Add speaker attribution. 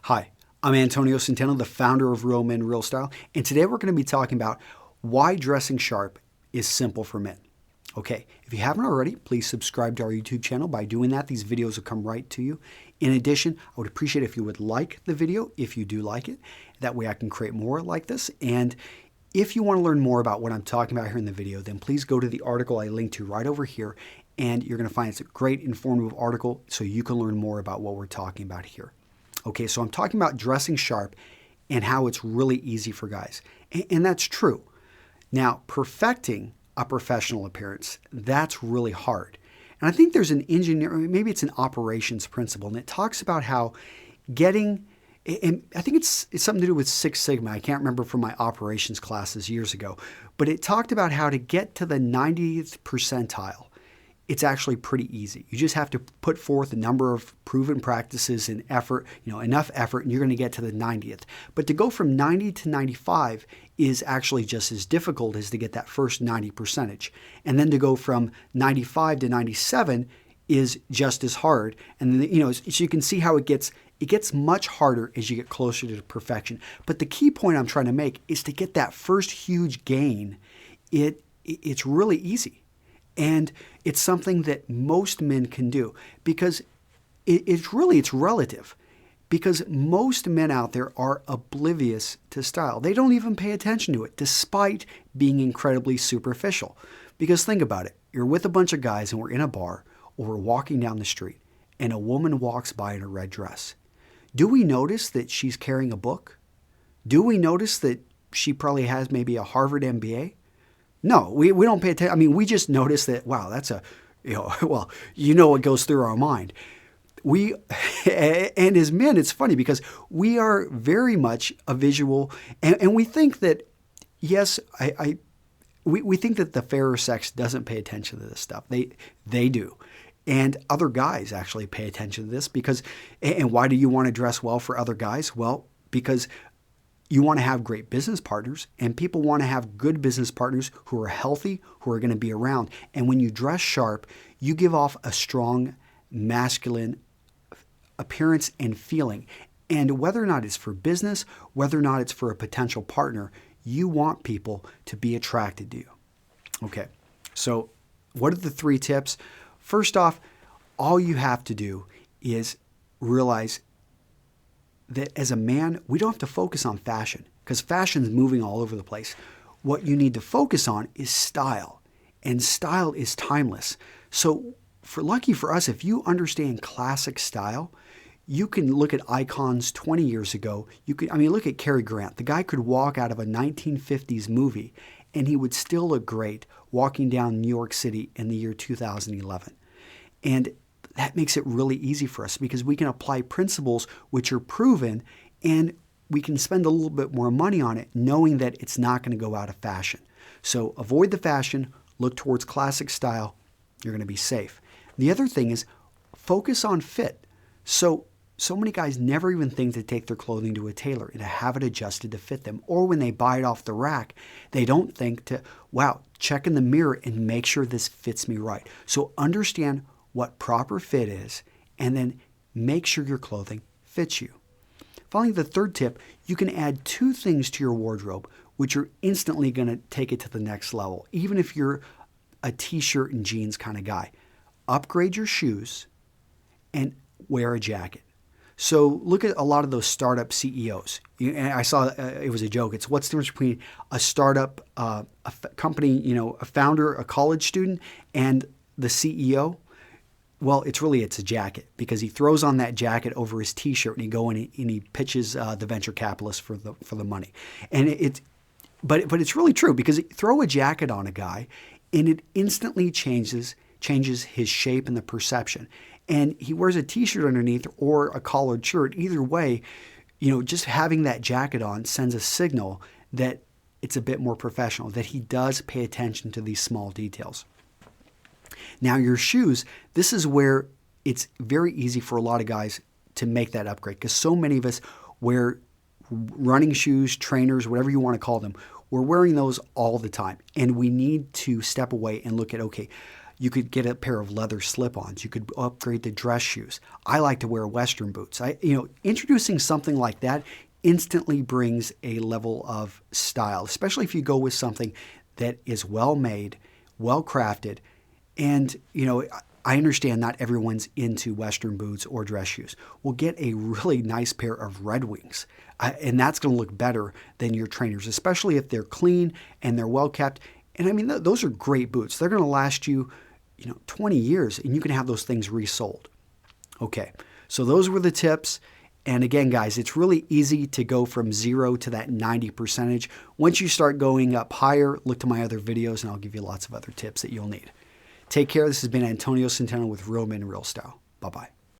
Speaker 1: Hi, I'm Antonio Centeno, the founder of Real Men, Real Style, and today we're going to be talking about why dressing sharp is simple for men. Okay, if you haven't already, please subscribe to our YouTube channel. By doing that, these videos will come right to you. In addition, I would appreciate if you would like the video, if you do like it. That way I can create more like this. And if you want to learn more about what I'm talking about here in the video, then please go to the article I linked to right over here, and you're going to find it's a great informative article so you can learn more about what we're talking about here. Okay, so I'm talking about dressing sharp and how it's really easy for guys. And that's true. Now, perfecting a professional appearance, that's really hard. And I think there's an maybe it's an operations principle, and it talks about how getting, and I think it's something to do with Six Sigma. I can't remember from my operations classes years ago, but it talked about how to get to the 90th percentile. It's actually pretty easy. You just have to put forth a number of proven practices and effort, enough effort, and you're going to get to the 90th. But to go from 90 to 95 is actually just as difficult as to get that first 90%. And then to go from 95 to 97 is just as hard. And then, so you can see how it gets much harder as you get closer to perfection. But the key point I'm trying to make is to get that first huge gain, it's really easy. And it's something that most men can do because it's relative. Because most men out there are oblivious to style. They don't even pay attention to it, despite being incredibly superficial. Because think about it. You're with a bunch of guys and we're in a bar or we're walking down the street and a woman walks by in a red dress. Do we notice that she's carrying a book? Do we notice that she probably has maybe a Harvard MBA? No, we don't pay attention. I mean, we just notice that, wow, that's what goes through our mind. And as men, it's funny because we are very much a visual, and we think that, yes, we think that the fairer sex doesn't pay attention to this stuff. They do. And other guys actually pay attention to this because, and why do you want to dress well for other guys? Well, because you want to have great business partners, and people want to have good business partners who are healthy, who are going to be around. And when you dress sharp, you give off a strong masculine appearance and feeling. And whether or not it's for business, whether or not it's for a potential partner, you want people to be attracted to you. Okay, so what are the 3 tips? First off, all you have to do is realize that as a man, we don't have to focus on fashion because fashion is moving all over the place. What you need to focus on is style, and style is timeless. So lucky for us, if you understand classic style, you can look at icons 20 years ago. Look at Cary Grant. The guy could walk out of a 1950s movie and he would still look great walking down New York City in the year 2011. And that makes it really easy for us because we can apply principles which are proven, and we can spend a little bit more money on it knowing that it's not going to go out of fashion. So avoid the fashion, look towards classic style, you're going to be safe. The other thing is focus on fit. So many guys never even think to take their clothing to a tailor and to have it adjusted to fit them. Or when they buy it off the rack, they don't think to, wow, check in the mirror and make sure this fits me right. So understand what proper fit is, and then make sure your clothing fits you. Finally, the 3rd tip, you can add 2 things to your wardrobe, which are instantly going to take it to the next level, even if you're a t-shirt and jeans kind of guy. Upgrade your shoes and wear a jacket. So look at a lot of those startup CEOs. And I saw it was a joke. It's what's the difference between a startup, a company, a founder, a college student, and the CEO? Well, it's a jacket because he throws on that jacket over his t-shirt and he pitches the venture capitalist for the money. And but it's really true because throw a jacket on a guy and it instantly changes his shape and the perception. And he wears a t-shirt underneath or a collared shirt. Either way, just having that jacket on sends a signal that it's a bit more professional, that he does pay attention to these small details. Now, your shoes, this is where it's very easy for a lot of guys to make that upgrade because so many of us wear running shoes, trainers, whatever you want to call them. We're wearing those all the time, and we need to step away and look at, okay, You could get a pair of leather slip-ons. You could upgrade to dress shoes. I like to wear Western boots. Introducing something like that instantly brings a level of style, especially if you go with something that is well made, well crafted, and I understand not everyone's into Western boots or dress shoes. Well, get a really nice pair of Red Wings, and that's going to look better than your trainers, especially if they're clean and they're well kept. And I mean, those are great boots. They're going to last you, 20 years, and you can have those things resold. Okay, so those were the tips. And again, guys, it's really easy to go from 0 to that 90%. Once you start going up higher, look to my other videos, and I'll give you lots of other tips that you'll need. Take care. This has been Antonio Centeno with Real Men Real Style. Bye-bye.